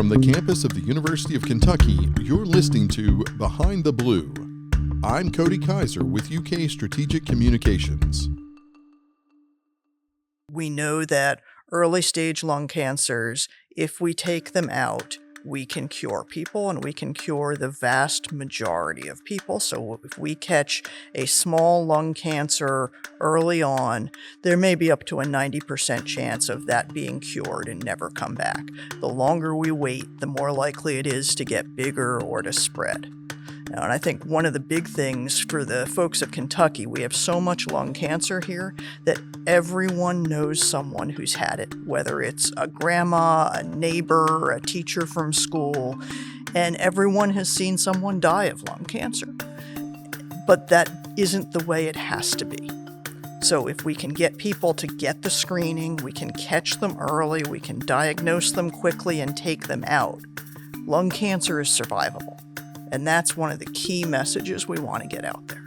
From the campus of the University of Kentucky, you're listening to Behind the Blue. I'm Cody Kaiser with UK Strategic Communications. We know that early stage lung cancers, if we take them out, we can cure people, and we can cure the vast majority of people. So if we catch a small lung cancer early on, there may be up to a 90% chance of that being cured and never come back. The longer we wait, the more likely it is to get bigger or to spread. Now, and I think one of the big things for the folks of Kentucky, we have so much lung cancer here that everyone knows someone who's had it, whether it's a grandma, a neighbor, a teacher from school, and everyone has seen someone die of lung cancer. But that isn't the way it has to be. So if we can get people to get the screening, we can catch them early, we can diagnose them quickly and take them out, lung cancer is survivable. And that's one of the key messages we want to get out there.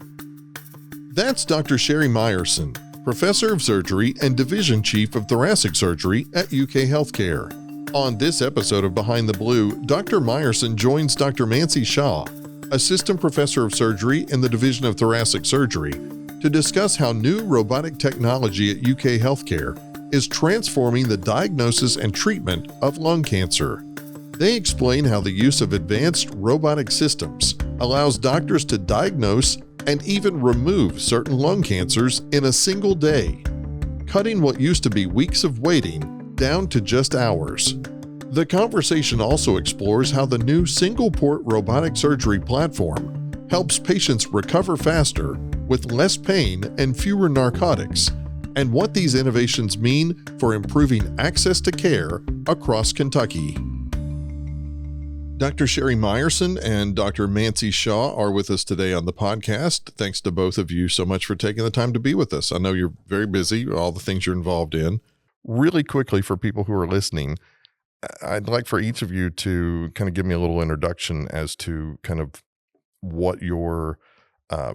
That's Dr. Sherry Meyerson, Professor of Surgery and Division Chief of Thoracic Surgery at UK Healthcare. On this episode of Behind the Blue, Dr. Meyerson joins Dr. Meyerson and Shah, Assistant Professor of Surgery in the Division of Thoracic Surgery, to discuss how new robotic technology at UK Healthcare is transforming the diagnosis and treatment of lung cancer. They explain how the use of advanced robotic systems allows doctors to diagnose and even remove certain lung cancers in a single day, cutting what used to be weeks of waiting down to just hours. The conversation also explores how the new single-port robotic surgery platform helps patients recover faster with less pain and fewer narcotics, and what these innovations mean for improving access to care across Kentucky. Dr. Sherry Meyerson and Dr. Meyerson and Shah are with us today on the podcast. Thanks to both of you so much for taking the time to be with us. I know you're very busy, all the things you're involved in. Really quickly, for people who are listening, I'd like for each of you to kind of give me a little introduction as to kind of what your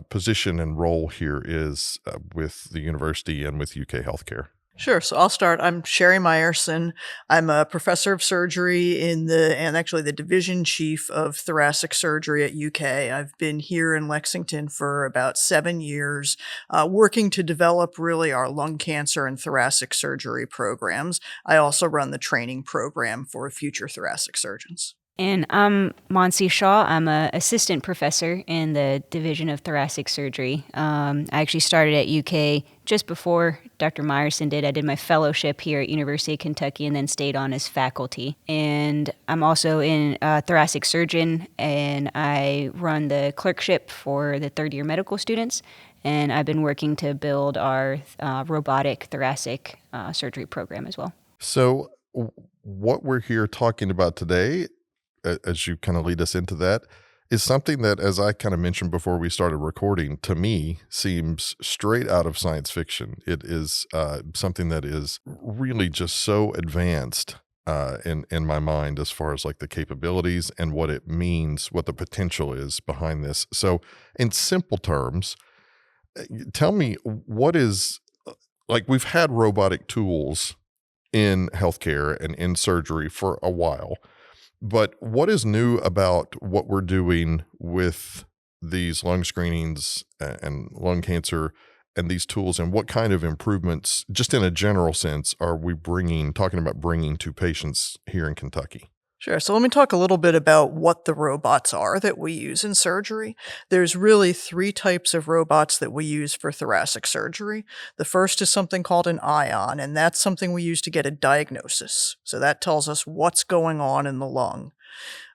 position and role here is with the university and with UK Healthcare. Sure. So I'll start. I'm Sherry Meyerson. I'm a professor of surgery and actually the division chief of thoracic surgery at UK. I've been here in Lexington for about 7 years, working to develop really our lung cancer and thoracic surgery programs. I also run the training program for future thoracic surgeons. And I'm Meyerson and Shah. I'm an assistant professor in the Division of Thoracic Surgery. I actually started at UK just before Dr. Meyerson did. I did my fellowship here at University of Kentucky and then stayed on as faculty. And I'm also a thoracic surgeon, and I run the clerkship for the third-year medical students. And I've been working to build our robotic thoracic surgery program as well. So what we're here talking about today, as you kind of lead us into that, is something that, as I kind of mentioned before we started recording, to me seems straight out of science fiction. It is something that is really just so advanced in my mind as far as like the capabilities and what it means, what the potential is behind this. So in simple terms, tell me what is, like, we've had robotic tools in healthcare and in surgery for a while. But what is new about what we're doing with these lung screenings and lung cancer and these tools, and what kind of improvements, just in a general sense, are we talking about bringing to patients here in Kentucky? Sure. So let me talk a little bit about what the robots are that we use in surgery. There's really 3 types of robots that we use for thoracic surgery. The first is something called an ion, and that's something we use to get a diagnosis. So that tells us what's going on in the lung.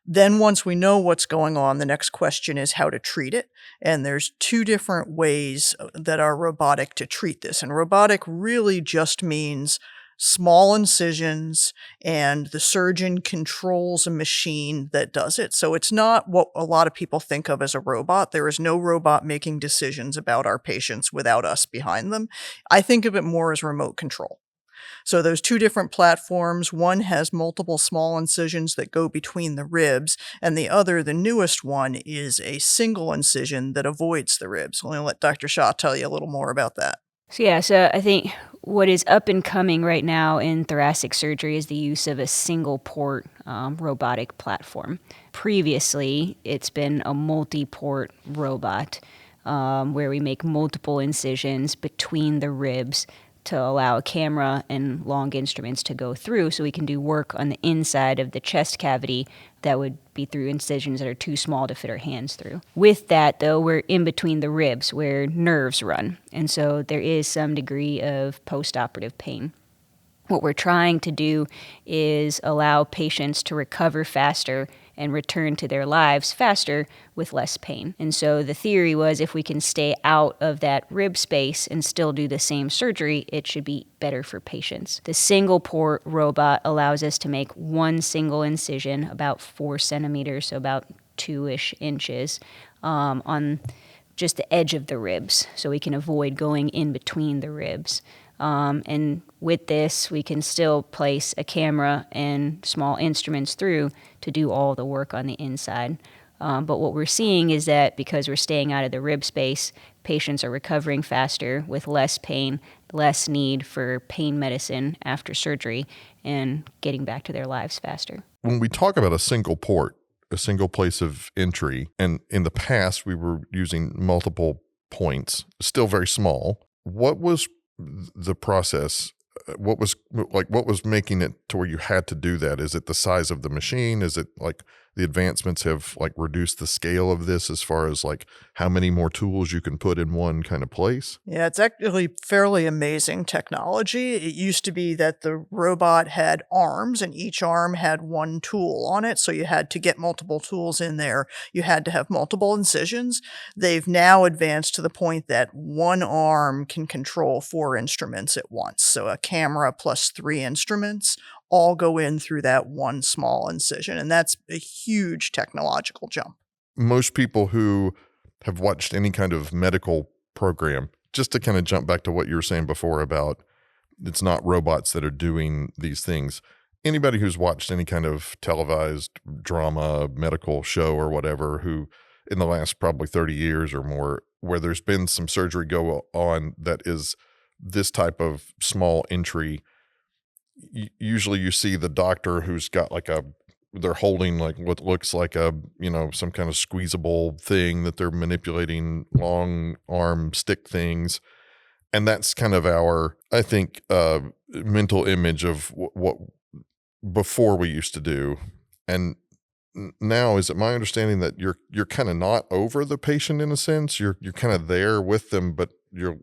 Then once we know what's going on, the next question is how to treat it. And there's 2 different ways that are robotic to treat this. And robotic really just means small incisions, and the surgeon controls a machine that does it. So it's not what a lot of people think of as a robot. There is no robot making decisions about our patients without us behind them. I think of it more as remote control. So those 2 different platforms, one has multiple small incisions that go between the ribs, and the other, the newest one, is a single incision that avoids the ribs. I'm going to let Dr. Shah tell you a little more about that. So I think what is up and coming right now in thoracic surgery is the use of a single port robotic platform. Previously, it's been a multi-port robot where we make multiple incisions between the ribs to allow a camera and long instruments to go through so we can do work on the inside of the chest cavity that would be through incisions that are too small to fit our hands through. With that, though, we're in between the ribs where nerves run, and so there is some degree of post-operative pain. What we're trying to do is allow patients to recover faster and return to their lives faster with less pain. And so the theory was if we can stay out of that rib space and still do the same surgery, it should be better for patients. The single port robot allows us to make one single incision, about 4 centimeters, so about 2-ish inches, on just the edge of the ribs, so we can avoid going in between the ribs. And with this, we can still place a camera and small instruments through to do all the work on the inside. But what we're seeing is that because we're staying out of the rib space, patients are recovering faster with less pain, less need for pain medicine after surgery, and getting back to their lives faster. When we talk about a single port, a single place of entry, and in the past we were using multiple points, still very small, what was the process? What was making it to where you had to do that? Is it the size of the machine? Is it like the advancements have like reduced the scale of this as far as like how many more tools you can put in one kind of place? Yeah, it's actually fairly amazing technology. It used to be that the robot had arms and each arm had one tool on it. So you had to get multiple tools in there. You had to have multiple incisions. They've now advanced to the point that one arm can control 4 instruments at once. So a camera plus 3 instruments all go in through that one small incision. And that's a huge technological jump. Most people who have watched any kind of medical program, just to kind of jump back to what you were saying before about it's not robots that are doing these things. Anybody who's watched any kind of televised drama, medical show or whatever, who in the last probably 30 years or more, where there's been some surgery go on that is this type of small entry, usually you see the doctor who's got they're holding like what looks like some kind of squeezable thing that they're manipulating, long arm stick things. And that's kind of our, I think, mental image of what before we used to do. And now, is it my understanding that you're kind of not over the patient in a sense? You're kind of there with them, but you're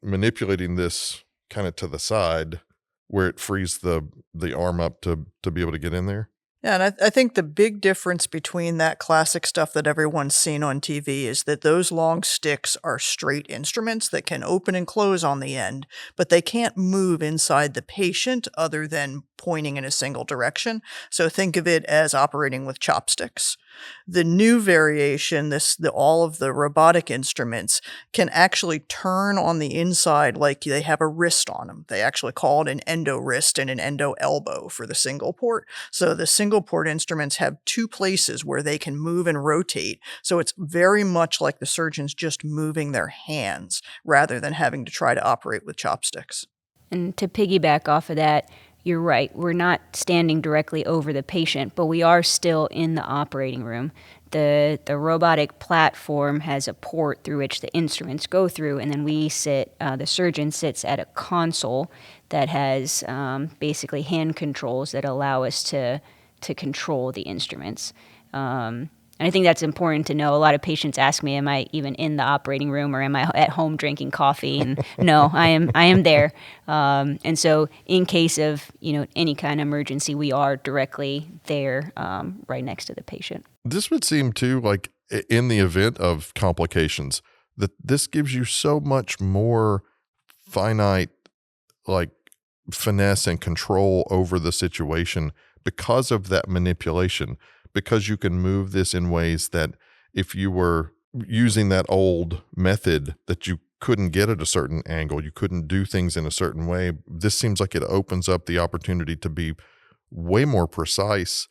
manipulating this kind of to the side where it frees the arm up to be able to get in there? Yeah, and I think the big difference between that classic stuff that everyone's seen on TV is that those long sticks are straight instruments that can open and close on the end, but they can't move inside the patient other than pointing in a single direction. So think of it as operating with chopsticks. The new variation, all of the robotic instruments can actually turn on the inside like they have a wrist on them. They actually call it an endo wrist and an endo elbow for the single port. So the single port instruments have 2 places where they can move and rotate. So it's very much like the surgeons just moving their hands rather than having to try to operate with chopsticks. And to piggyback off of that, you're right. We're not standing directly over the patient, but we are still in the operating room. The robotic platform has a port through which the instruments go through, and then the surgeon sits at a console that has basically hand controls that allow us to control the instruments. And I think that's important to know. A lot of patients ask me, am I even in the operating room or am I at home drinking coffee? And no, I am there. And so in case of, any kind of emergency, we are directly there right next to the patient. This would seem too like in the event of complications that this gives you so much more finite like finesse and control over the situation because of that manipulation, because you can move this in ways that if you were using that old method that you couldn't get at a certain angle, you couldn't do things in a certain way. This seems like it opens up the opportunity to be way more precise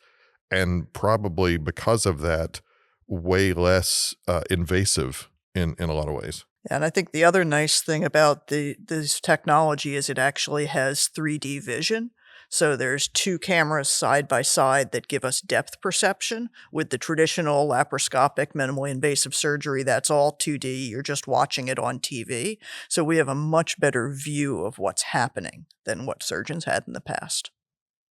and probably because of that, way less invasive in a lot of ways. And I think the other nice thing about this technology is it actually has 3D vision. So there's two cameras side by side that give us depth perception. With the traditional laparoscopic minimally invasive surgery, that's all 2D. You're just watching it on TV. So we have a much better view of what's happening than what surgeons had in the past.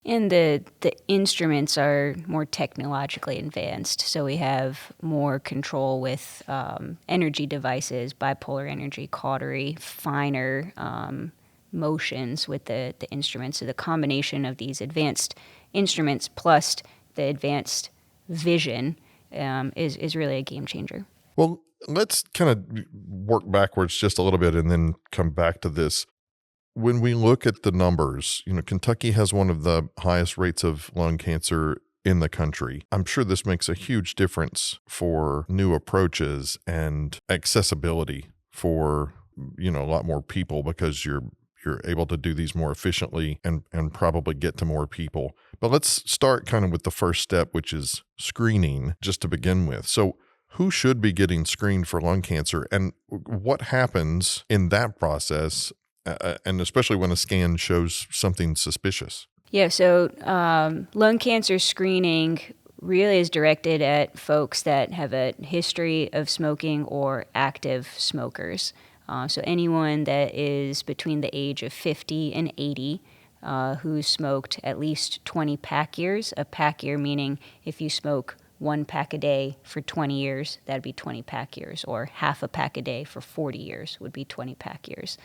And the instruments are more technologically advanced, so we have more control with energy devices, bipolar energy, cautery, finer motions with the instruments. So the combination of these advanced instruments plus the advanced vision is really a game changer. Well, let's kind of work backwards just a little bit and then come back to this. When we look at the numbers, Kentucky has one of the highest rates of lung cancer in the country. I'm sure this makes a huge difference for new approaches and accessibility for, a lot more people, because you're able to do these more efficiently and probably get to more people. But let's start kind of with the first step, which is screening, just to begin with. So who should be getting screened for lung cancer, and what happens in that process? And especially when a scan shows something suspicious. Yeah, so lung cancer screening really is directed at folks that have a history of smoking or active smokers. So anyone that is between the age of 50 and 80 who smoked at least 20 pack years. A pack year meaning if you smoke 1 pack a day for 20 years, that'd be 20 pack years, or half a pack a day for 40 years would be 20 pack years.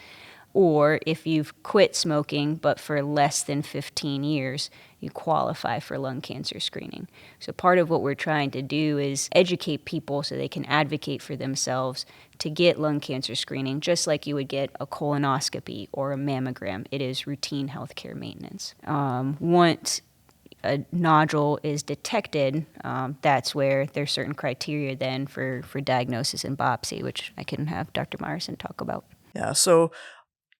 Or if you've quit smoking but for less than 15 years, you qualify for lung cancer screening. So part of what we're trying to do is educate people so they can advocate for themselves to get lung cancer screening, just like you would get a colonoscopy or a mammogram. It is routine healthcare maintenance. Once a nodule is detected, that's where there's certain criteria then for diagnosis and biopsy, which I can have Dr. Meyerson talk about. Yeah, so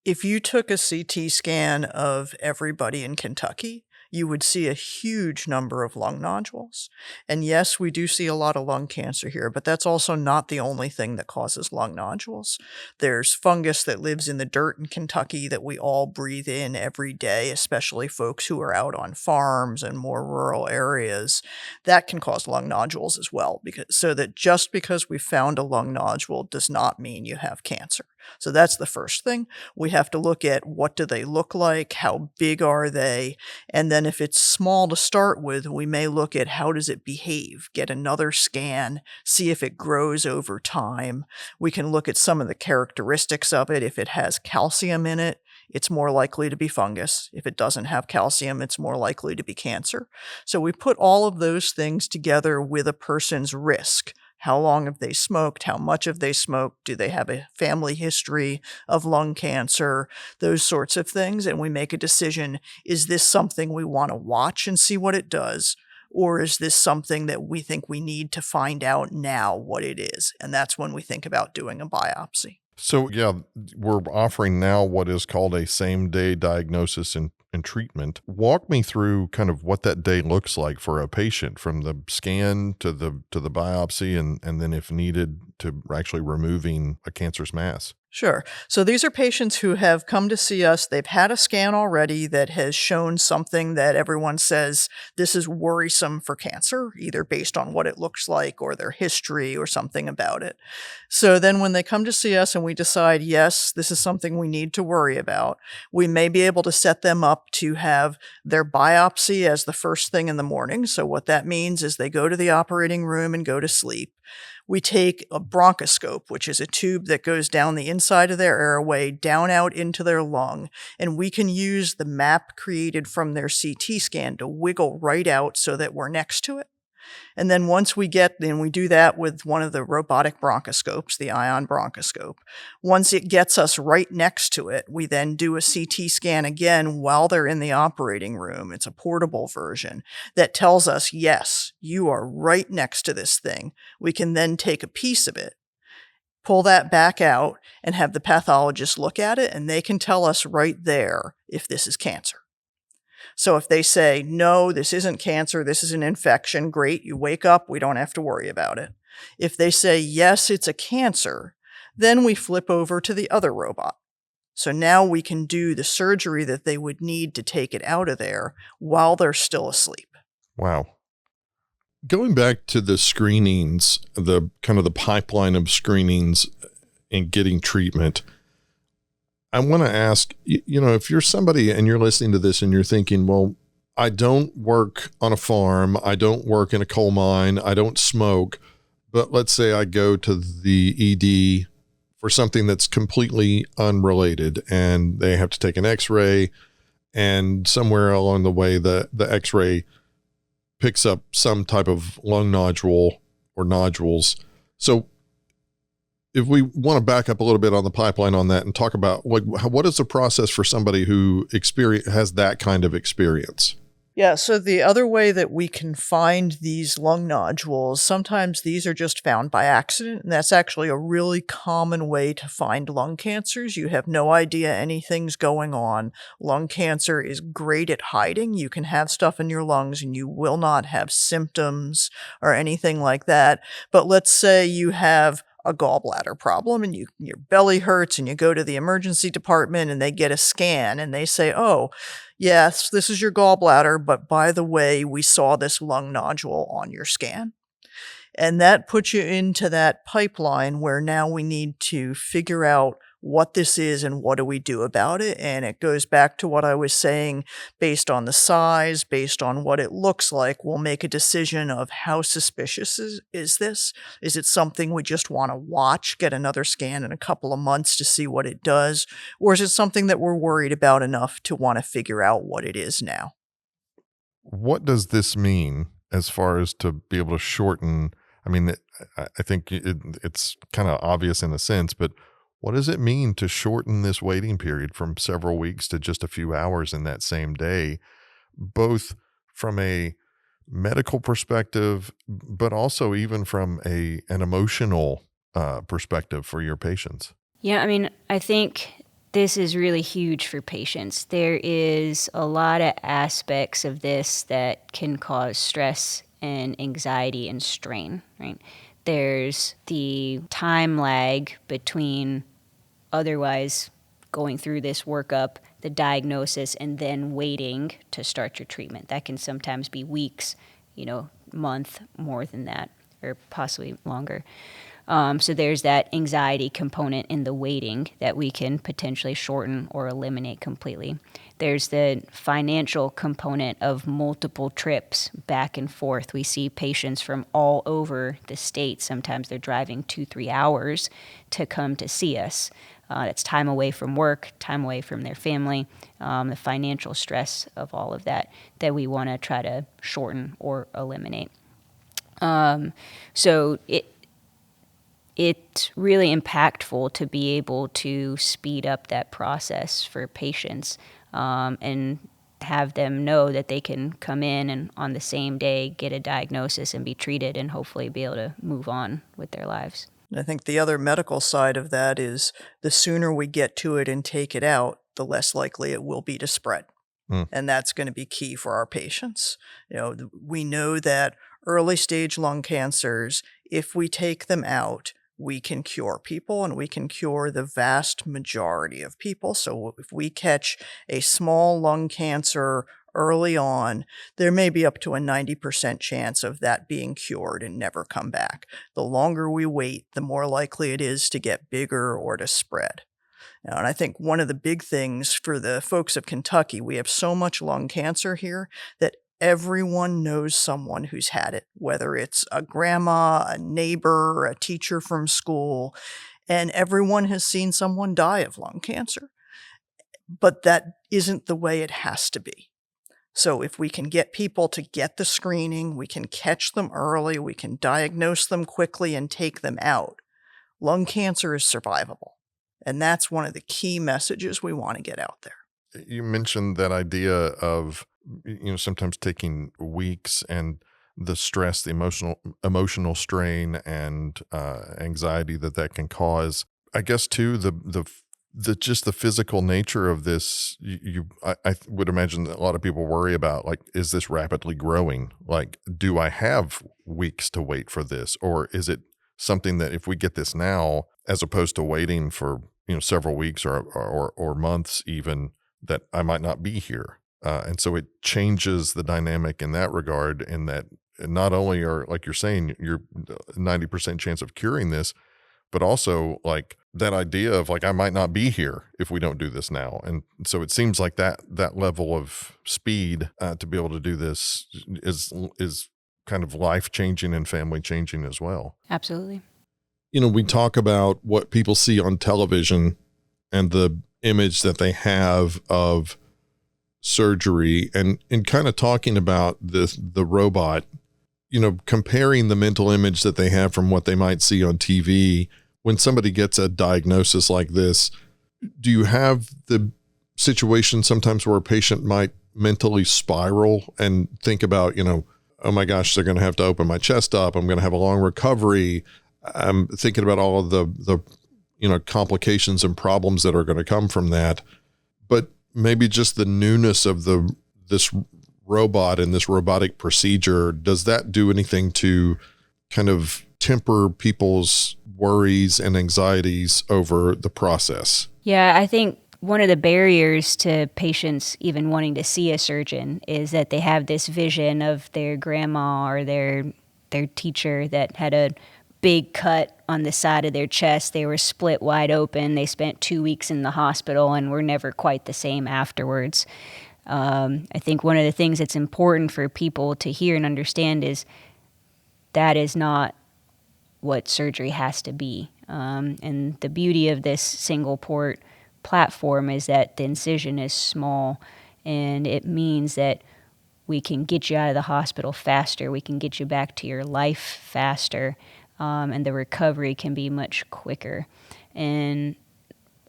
if you took a CT scan of everybody in Kentucky, you would see a huge number of lung nodules. And yes, we do see a lot of lung cancer here, but that's also not the only thing that causes lung nodules. There's fungus that lives in the dirt in Kentucky that we all breathe in every day, especially folks who are out on farms and more rural areas. That can cause lung nodules as well, so that just because we found a lung nodule does not mean you have cancer. So that's the first thing. We have to look at what do they look like, how big are they, and then if it's small to start with, we may look at how does it behave, get another scan, see if it grows over time. We can look at some of the characteristics of it. If it has calcium in it, it's more likely to be fungus. If it doesn't have calcium, it's more likely to be cancer. So we put all of those things together with a person's risk. How long have they smoked? How much have they smoked? Do they have a family history of lung cancer? Those sorts of things. And we make a decision, is this something we want to watch and see what it does? Or is this something that we think we need to find out now what it is? And that's when we think about doing a biopsy. So, yeah, we're offering now what is called a same-day diagnosis and treatment. Walk me through kind of what that day looks like for a patient, from the scan to the biopsy, and then if needed to actually removing a cancerous mass. Sure. So these are patients who have come to see us. They've had a scan already that has shown something that everyone says this is worrisome for cancer, either based on what it looks like or their history or something about it. So then when they come to see us and we decide, yes, this is something we need to worry about, we may be able to set them up to have their biopsy as the first thing in the morning. So what that means is they go to the operating room and go to sleep. We take a bronchoscope, which is a tube that goes down the inside of their airway, down out into their lung, and we can use the map created from their CT scan to wiggle right out so that we're next to it. And then once we do that with one of the robotic bronchoscopes, the ion bronchoscope. Once it gets us right next to it, we then do a CT scan again while they're in the operating room. It's a portable version that tells us, yes, you are right next to this thing. We can then take a piece of it, pull that back out, and have the pathologist look at it, and they can tell us right there if this is cancer. So if they say, no, this isn't cancer, this is an infection, great, you wake up, we don't have to worry about it. If they say, yes, it's a cancer, Then we flip over to the other robot. So now we can do the surgery that they would need to take it out of there while they're still asleep. Wow. Going back to the screenings, the kind of the pipeline of screenings and getting treatment, I want to ask, if you're somebody and you're listening to this and you're thinking, well, I don't work on a farm, I don't work in a coal mine, I don't smoke, but let's say I go to the ED for something that's completely unrelated and they have to take an x-ray, and somewhere along the way the x-ray picks up some type of lung nodule or nodules. So if we want to back up a little bit on the pipeline on that and talk about what is the process for somebody who has that kind of experience? Yeah, so the other way that we can find these lung nodules, sometimes these are just found by accident, and that's actually a really common way to find lung cancers. You have no idea anything's going on. Lung cancer is great at hiding. You can have stuff in your lungs and you will not have symptoms or anything like that. But let's say you have a gallbladder problem and your belly hurts and you go to the emergency department and they get a scan and they say, oh, yes, this is your gallbladder, but by the way, we saw this lung nodule on your scan. And that puts you into that pipeline where now we need to figure out what this is and what do we do about it. And it goes back to what I was saying, based on the size, based on what it looks like, we'll make a decision of how suspicious is this? Is it something we just want to watch, get another scan in a couple of months to see what it does? Or is it something that we're worried about enough to want to figure out what it is now? What does this mean as far as to be able to shorten? I mean, I think it's kind of obvious in a sense, but what does it mean to shorten this waiting period from several weeks to just a few hours in that same day, both from a medical perspective, but also even from an emotional perspective for your patients? Yeah, I mean, I think this is really huge for patients. There is a lot of aspects of this that can cause stress and anxiety and strain, right? There's the time lag between otherwise going through this workup, the diagnosis, and then waiting to start your treatment. That can sometimes be weeks, month, more than that, or possibly longer. So there's that anxiety component in the waiting that we can potentially shorten or eliminate completely. There's the financial component of multiple trips back and forth. We see patients from all over the state. Sometimes they're driving 2-3 hours to come to see us. That's time away from work, time away from their family, the financial stress of all of that we want to try to shorten or eliminate. So it's really impactful to be able to speed up that process for patients and have them know that they can come in and on the same day get a diagnosis and be treated and hopefully be able to move on with their lives. I think the other medical side of that is the sooner we get to it and take it out, the less likely it will be to spread. And that's going to be key for our patients. We know that early stage lung cancers, if we take them out, we can cure people and we can cure the vast majority of people. So if we catch a small lung cancer early on, there may be up to a 90% chance of that being cured and never come back. The longer we wait, the more likely it is to get bigger or to spread. And I think one of the big things for the folks of Kentucky, we have so much lung cancer here that everyone knows someone who's had it, whether it's a grandma, a neighbor, a teacher from school, and everyone has seen someone die of lung cancer. But that isn't the way it has to be. So if we can get people to get the screening, we can catch them early, we can diagnose them quickly and take them out, lung cancer is survivable. And that's one of the key messages we want to get out there. You mentioned that idea of, sometimes taking weeks and the stress, the emotional strain and anxiety that can cause. I guess too, the just the physical nature of this, I would imagine that a lot of people worry about, like, is this rapidly growing? Like, do I have weeks to wait for this? Or is it something that if we get this now, as opposed to waiting for, several weeks or months even, that I might not be here. And so it changes the dynamic in that regard, in that not only are, like you're saying, you're 90% chance of curing this, but also like that idea of like, I might not be here if we don't do this now. And so it seems like that level of speed to be able to do this is kind of life-changing and family-changing as well. Absolutely. We talk about what people see on television and the image that they have of surgery, and kind of talking about the robot, comparing the mental image that they have from what they might see on TV. When somebody gets a diagnosis like this, do you have the situation sometimes where a patient might mentally spiral and think about, oh my gosh, they're going to have to open my chest up. I'm going to have a long recovery. I'm thinking about all of the complications and problems that are going to come from that. But maybe just the newness of this robot and this robotic procedure, does that do anything to kind of temper people's worries and anxieties over the process? Yeah, I think one of the barriers to patients even wanting to see a surgeon is that they have this vision of their grandma or their teacher that had a big cut on the side of their chest. They were split wide open. They spent 2 weeks in the hospital and were never quite the same afterwards. I think one of the things that's important for people to hear and understand is that is not what surgery has to be. And the beauty of this single port platform is that the incision is small, and it means that we can get you out of the hospital faster. We can get you back to your life faster, and the recovery can be much quicker. And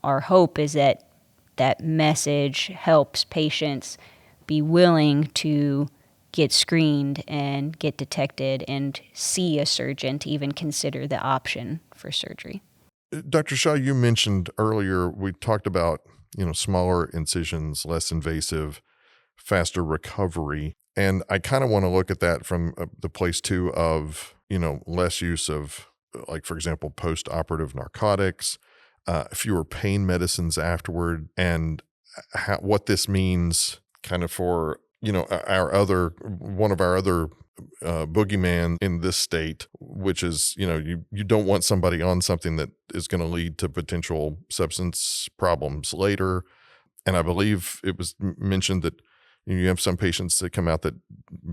our hope is that that message helps patients be willing to get screened and get detected and see a surgeon to even consider the option for surgery. Dr. Shah, you mentioned earlier, we talked about, smaller incisions, less invasive, faster recovery. And I kind of want to look at that from the place too of, less use of, like, for example, post-operative narcotics, fewer pain medicines afterward, and what this means kind of for, one of our other boogeyman in this state, which is, you don't want somebody on something that is going to lead to potential substance problems later. And I believe it was mentioned that you have some patients that come out that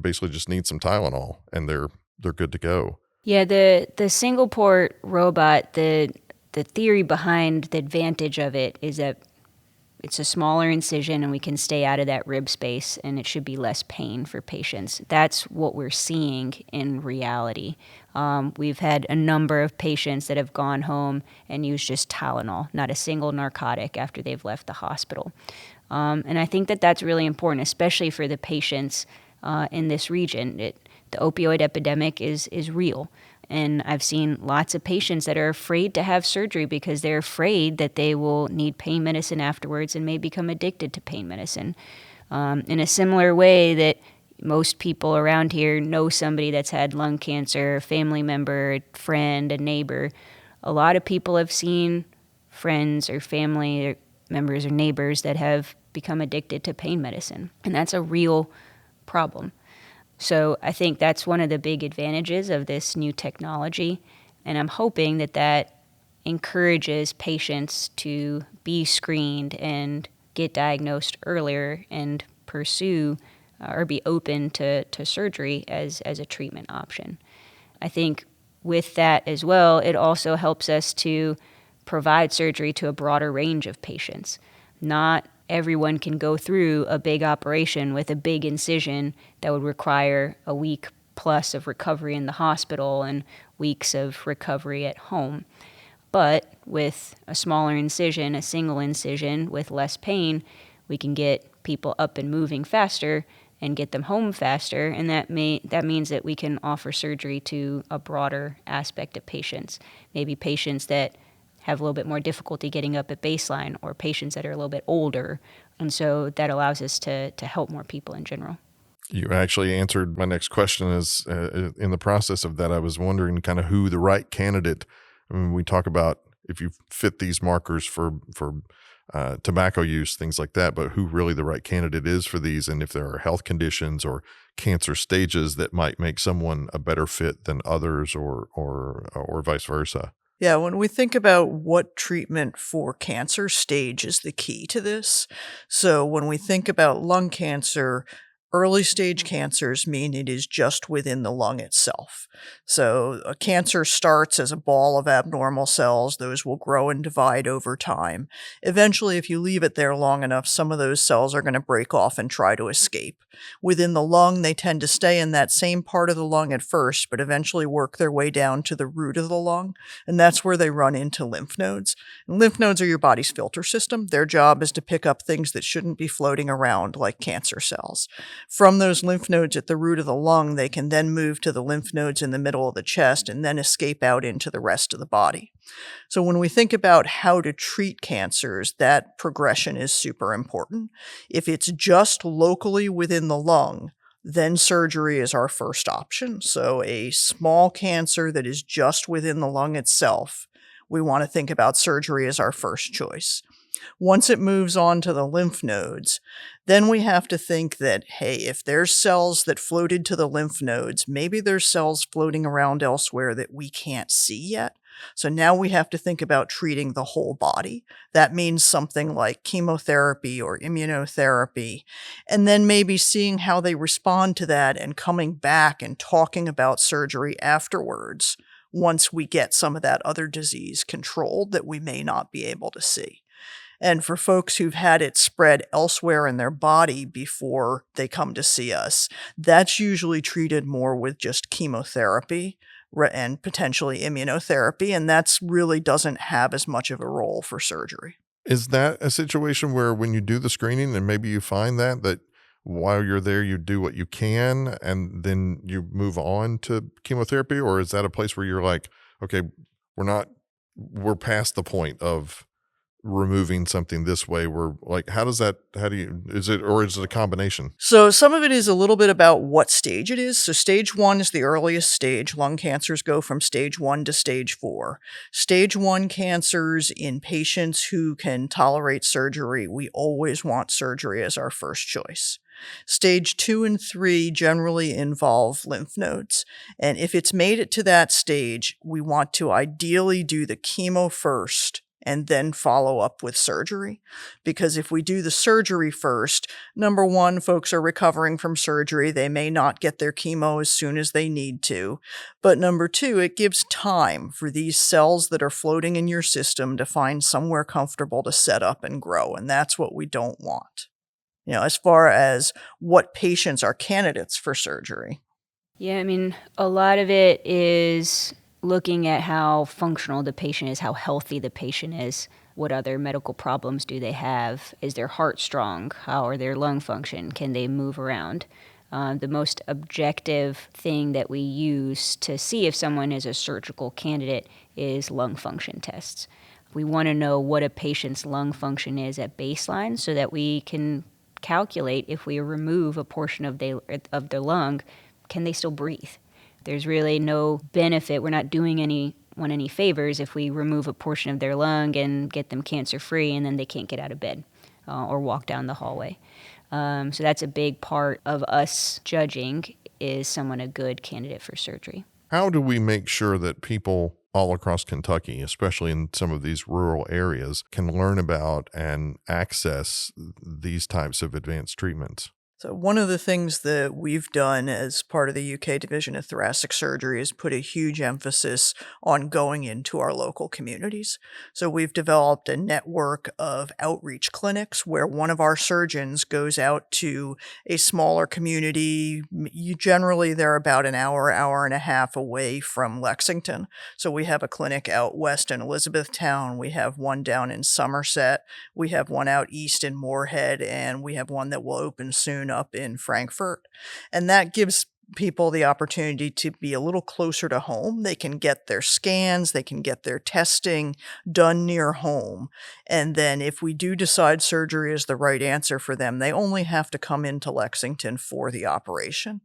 basically just need some Tylenol and they're good to go. Yeah, the single port robot, the theory behind the advantage of it is that it's a smaller incision and we can stay out of that rib space, and it should be less pain for patients. That's what we're seeing in reality. We've had a number of patients that have gone home and used just Tylenol, not a single narcotic, after they've left the hospital. And I think that that's really important, especially for the patients in this region. The opioid epidemic is real. And I've seen lots of patients that are afraid to have surgery because they're afraid that they will need pain medicine afterwards and may become addicted to pain medicine. In a similar way that most people around here know somebody that's had lung cancer, a family member, a friend, a neighbor. A lot of people have seen friends or family members or neighbors that have become addicted to pain medicine. And that's a real problem. So I think that's one of the big advantages of this new technology, and I'm hoping that that encourages patients to be screened and get diagnosed earlier and pursue or be open to surgery as a treatment option. I think with that as well, it also helps us to provide surgery to a broader range of patients. Not everyone can go through a big operation with a big incision that would require a week plus of recovery in the hospital and weeks of recovery at home. But with a smaller incision, a single incision with less pain, we can get people up and moving faster and get them home faster, and that means that we can offer surgery to a broader aspect of patients. Maybe patients that have a little bit more difficulty getting up at baseline, or patients that are a little bit older. And so that allows us to help more people in general. You actually answered my next question. Is in the process of that, I was wondering kind of who the right candidate. I mean, we talk about if you fit these markers for tobacco use, things like that, but who really the right candidate is for these, and if there are health conditions or cancer stages that might make someone a better fit than others, or vice versa. Yeah, when we think about what treatment for cancer stage is the key to this. So when we think about lung cancer, early stage cancers mean it is just within the lung itself. So a cancer starts as a ball of abnormal cells. Those will grow and divide over time. Eventually, if you leave it there long enough, some of those cells are going to break off and try to escape. Within the lung, they tend to stay in that same part of the lung at first, but eventually work their way down to the root of the lung. And that's where they run into lymph nodes. And lymph nodes are your body's filter system. Their job is to pick up things that shouldn't be floating around, like cancer cells. From those lymph nodes at the root of the lung, they can then move to the lymph nodes in the middle of the chest and then escape out into the rest of the body. So when we think about how to treat cancers, that progression is super important. If it's just locally within the lung, then surgery is our first option. So a small cancer that is just within the lung itself, we want to think about surgery as our first choice. Once it moves on to the lymph nodes, then we have to think that, hey, if there's cells that floated to the lymph nodes, maybe there's cells floating around elsewhere that we can't see yet. So now we have to think about treating the whole body. That means something like chemotherapy or immunotherapy, and then maybe seeing how they respond to that and coming back and talking about surgery afterwards once we get some of that other disease controlled that we may not be able to see. And for folks who've had it spread elsewhere in their body before they come to see us, that's usually treated more with just chemotherapy and potentially immunotherapy, and that's really doesn't have as much of a role for surgery. Is that a situation where when you do the screening and maybe you find that while you're there, you do what you can and then you move on to chemotherapy? Or is that a place where you're like, okay, we're past the point of removing something this way? We're like, is it a combination? So some of it is a little bit about what stage it is. So stage 1 is the earliest stage. Lung cancers go from stage 1 to stage 4. Stage 1 cancers in patients who can tolerate surgery, we always want surgery as our first choice. Stage 2 and 3 generally involve lymph nodes. And if it's made it to that stage, we want to ideally do the chemo first and then follow up with surgery. Because if we do the surgery first, number one, folks are recovering from surgery. They may not get their chemo as soon as they need to. But number two, it gives time for these cells that are floating in your system to find somewhere comfortable to set up and grow. And that's what we don't want. As far as what patients are candidates for surgery. Yeah, I mean, a lot of it is looking at how functional the patient is, how healthy the patient is, what other medical problems do they have, is their heart strong, how are their lung function, can they move around. The most objective thing that we use to see if someone is a surgical candidate is lung function tests. We want to know what a patient's lung function is at baseline so that we can calculate if we remove a portion of their lung, can they still breathe? There's really no benefit. We're not doing anyone any favors if we remove a portion of their lung and get them cancer-free and then they can't get out of bed or walk down the hallway. So that's a big part of us judging, is someone a good candidate for surgery. How do we make sure that people all across Kentucky, especially in some of these rural areas, can learn about and access these types of advanced treatments? So one of the things that we've done as part of the UK Division of Thoracic Surgery is put a huge emphasis on going into our local communities. So we've developed a network of outreach clinics where one of our surgeons goes out to a smaller community. Generally, they're about an hour and a half away from Lexington. So we have a clinic out west in Elizabethtown. We have one down in Somerset. We have one out east in Moorhead, and we have one that will open soon up in Frankfurt. And that gives people the opportunity to be a little closer to home. They can get their scans, they can get their testing done near home. And then if we do decide surgery is the right answer for them, they only have to come into Lexington for the operation.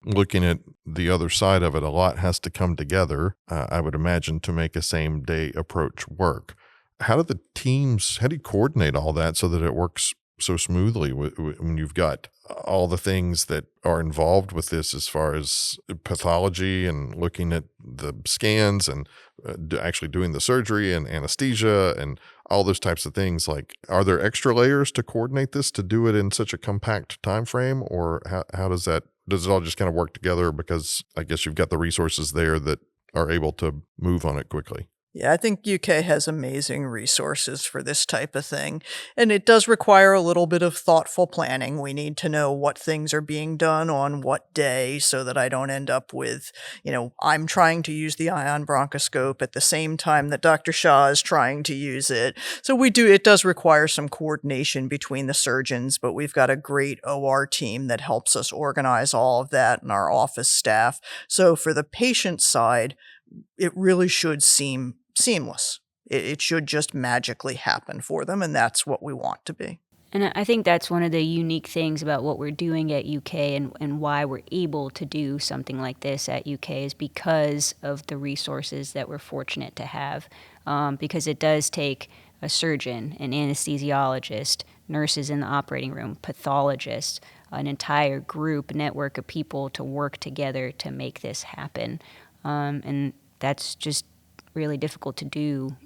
Looking at the other side of it, a lot has to come together, I would imagine, to make a same day approach work. How do you coordinate all that so that it works so smoothly when you've got all the things that are involved with this as far as pathology and looking at the scans and actually doing the surgery and anesthesia and all those types of things? Like, are there extra layers to coordinate this to do it in such a compact time frame, or how does it all just kind of work together because I guess you've got the resources there that are able to move on it quickly? Yeah, I think UK has amazing resources for this type of thing, and it does require a little bit of thoughtful planning. We need to know what things are being done on what day so that I don't end up with, I'm trying to use the ion bronchoscope at the same time that Dr. Shah is trying to use it. So it does require some coordination between the surgeons, but we've got a great OR team that helps us organize all of that and our office staff. So for the patient side, it really should seem seamless. It should just magically happen for them, and that's what we want to be. And I think that's one of the unique things about what we're doing at UK and why we're able to do something like this at UK is because of the resources that we're fortunate to have. Because it does take a surgeon, an anesthesiologist, nurses in the operating room, pathologists, an entire group, network of people to work together to make this happen. And that's just really difficult to do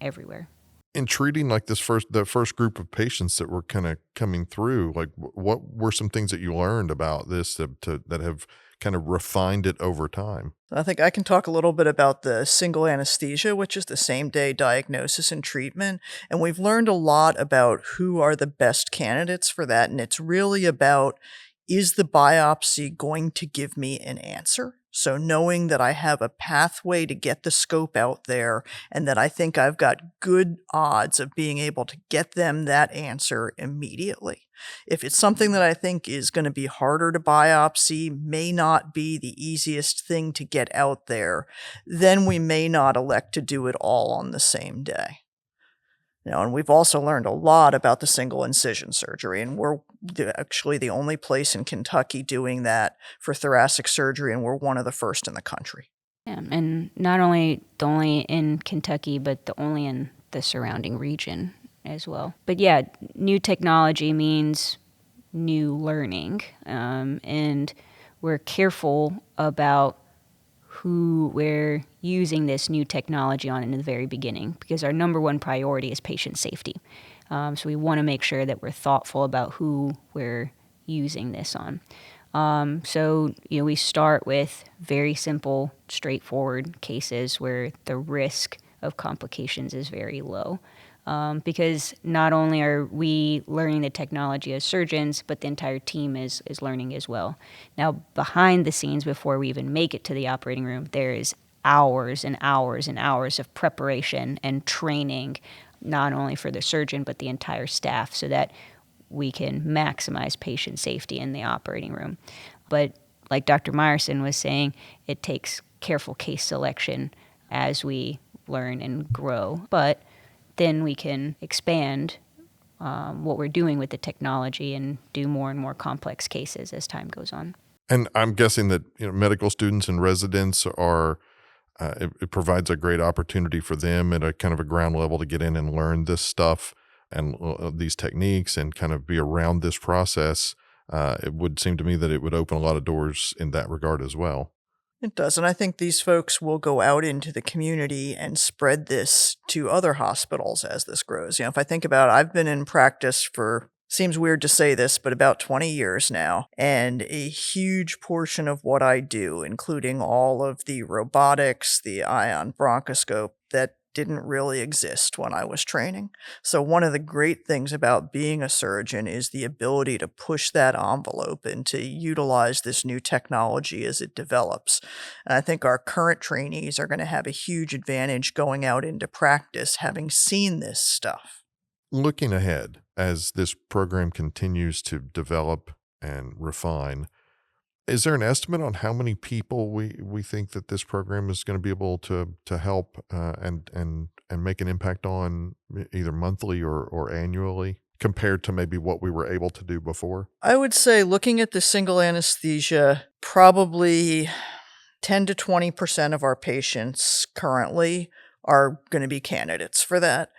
everywhere. In treating like the first group of patients that were kind of coming through, like what were some things that you learned about this that have kind of refined it over time? I think I can talk a little bit about the single anesthesia, which is the same day diagnosis and treatment. And we've learned a lot about who are the best candidates for that. And it's really about, is the biopsy going to give me an answer? So knowing that I have a pathway to get the scope out there and that I think I've got good odds of being able to get them that answer immediately. If it's something that I think is going to be harder to biopsy, may not be the easiest thing to get out there, then we may not elect to do it all on the same day. And we've also learned a lot about the single incision surgery, and we're actually the only place in Kentucky doing that for thoracic surgery, and we're one of the first in the country. Yeah, and not only the only in Kentucky, but the only in the surrounding region as well. But yeah, new technology means new learning, and we're careful about who we're using this new technology on in the very beginning because our number one priority is patient safety. So we want to make sure that we're thoughtful about who we're using this on. So we start with very simple, straightforward cases where the risk of complications is very low. Because not only are we learning the technology as surgeons, but the entire team is learning as well. Now, behind the scenes, before we even make it to the operating room, there is hours and hours and hours of preparation and training, not only for the surgeon, but the entire staff, so that we can maximize patient safety in the operating room. But like Dr. Meyerson was saying, it takes careful case selection as we learn and grow. But then we can expand what we're doing with the technology and do more and more complex cases as time goes on. And I'm guessing that medical students and residents are it provides a great opportunity for them at a kind of a ground level to get in and learn this stuff and these techniques and kind of be around this process. It would seem to me that it would open a lot of doors in that regard as well. It does, and I think these folks will go out into the community and spread this to other hospitals as this grows. If I think about it, I've been in practice for, seems weird to say this, but about 20 years now, and a huge portion of what I do, including all of the robotics, the ion bronchoscope, that didn't really exist when I was training. So one of the great things about being a surgeon is the ability to push that envelope and to utilize this new technology as it develops. And I think our current trainees are going to have a huge advantage going out into practice, having seen this stuff. Looking ahead, as this program continues to develop and refine, Is there an estimate on how many people we think that this program is going to be able to help and make an impact on either monthly or annually compared to maybe what we were able to do before? I would say, looking at the single anesthesia, probably 10 to 20% of our patients currently are going to be candidates for that.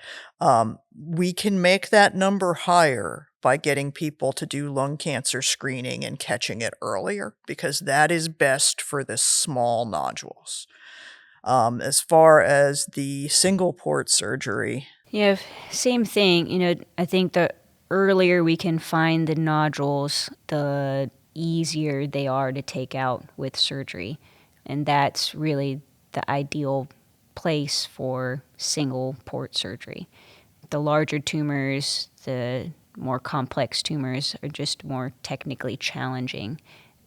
We can make that number higher by getting people to do lung cancer screening and catching it earlier, because that is best for the small nodules. As far as the single port surgery, Yeah, same thing. I think the earlier we can find the nodules, the easier they are to take out with surgery. And that's really the ideal place for single port surgery. The larger tumors, the more complex tumors are just more technically challenging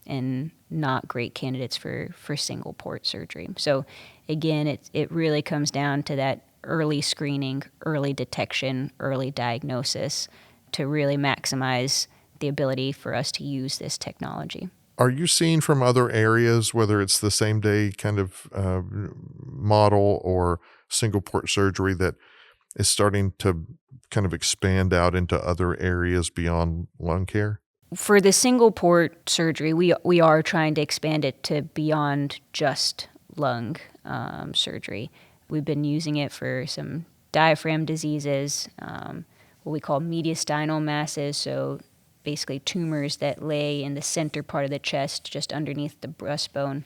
and not great candidates for single port surgery. So again, it really comes down to that early screening, early detection, early diagnosis to really maximize the ability for us to use this technology. Are you seeing from other areas, whether it's the same day kind of model or single port surgery, that is starting to kind of expand out into other areas beyond lung care? For the single port surgery, we are trying to expand it to beyond just lung surgery. We've been using it for some diaphragm diseases, what we call mediastinal masses, so basically tumors that lay in the center part of the chest, just underneath the breastbone.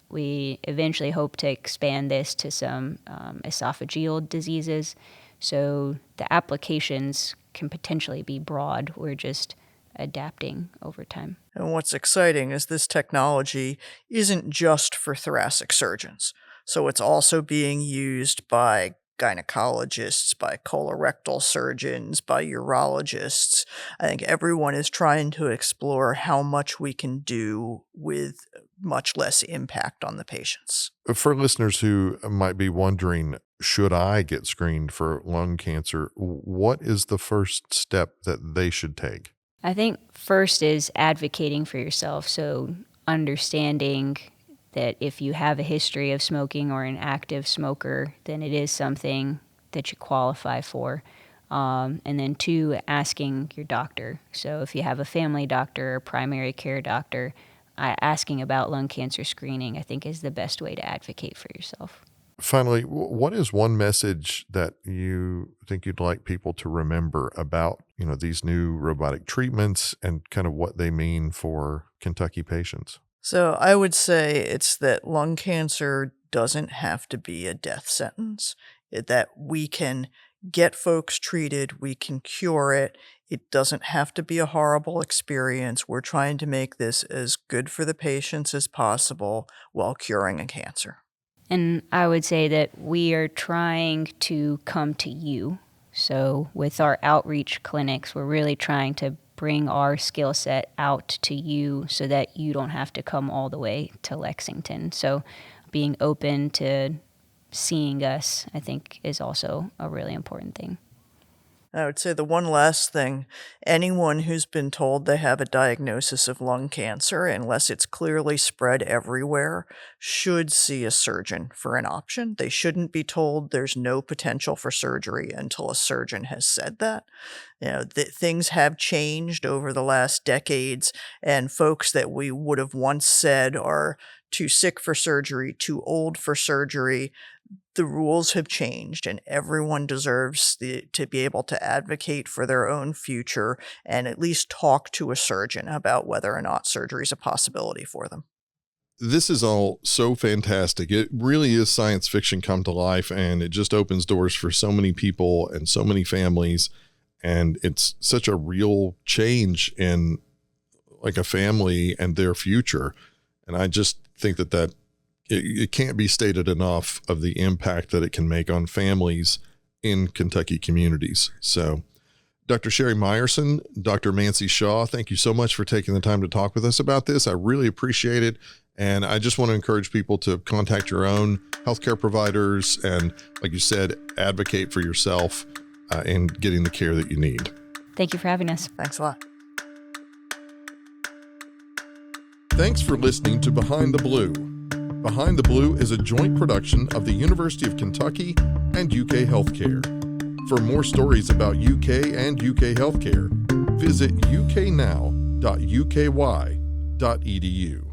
We eventually hope to expand this to some esophageal diseases. So the applications can potentially be broad. We're just adapting over time. and what's exciting is this technology isn't just for thoracic surgeons. So it's also being used by gynecologists, by colorectal surgeons, by urologists. I think everyone is trying to explore how much we can do with much less impact on the patients. For listeners who might be wondering, should I get screened for lung cancer? What is the first step that they should take? I think first is advocating for yourself. So understanding that if you have a history of smoking or an active smoker, then it is something that you qualify for. And then two, asking your doctor. So if you have a family doctor or primary care doctor, asking about lung cancer screening, I think, is the best way to advocate for yourself. Finally, what is one message that you think you'd like people to remember about, these new robotic treatments and kind of what they mean for Kentucky patients? So I would say it's that lung cancer doesn't have to be a death sentence, that we can get folks treated, we can cure it. It doesn't have to be a horrible experience. We're trying to make this as good for the patients as possible while curing a cancer. And I would say that we are trying to come to you. So with our outreach clinics, we're really trying to bring our skill set out to you so that you don't have to come all the way to Lexington. So being open to seeing us, I think, is also a really important thing. I would say the one last thing, anyone who's been told they have a diagnosis of lung cancer, unless it's clearly spread everywhere, should see a surgeon for an option. They shouldn't be told there's no potential for surgery until a surgeon has said that. Things have changed over the last decades, and folks that we would have once said are too sick for surgery, too old for surgery, the rules have changed, and everyone deserves to be able to advocate for their own future and at least talk to a surgeon about whether or not surgery is a possibility for them. This is all so fantastic. It really is science fiction come to life, and it just opens doors for so many people and so many families. And it's such a real change in like a family and their future. And I just think that it can't be stated enough of the impact that it can make on families in Kentucky communities. So Dr. Sherry Meyerson, Dr. Mancy Shah, thank you so much for taking the time to talk with us about this. I really appreciate it. And I just want to encourage people to contact your own healthcare providers and, like you said, advocate for yourself in getting the care that you need. Thank you for having us. Thanks a lot. Thanks for listening to Behind the Blue. Behind the Blue is a joint production of the University of Kentucky and UK Healthcare. For more stories about UK and UK healthcare, visit uknow.uky.edu.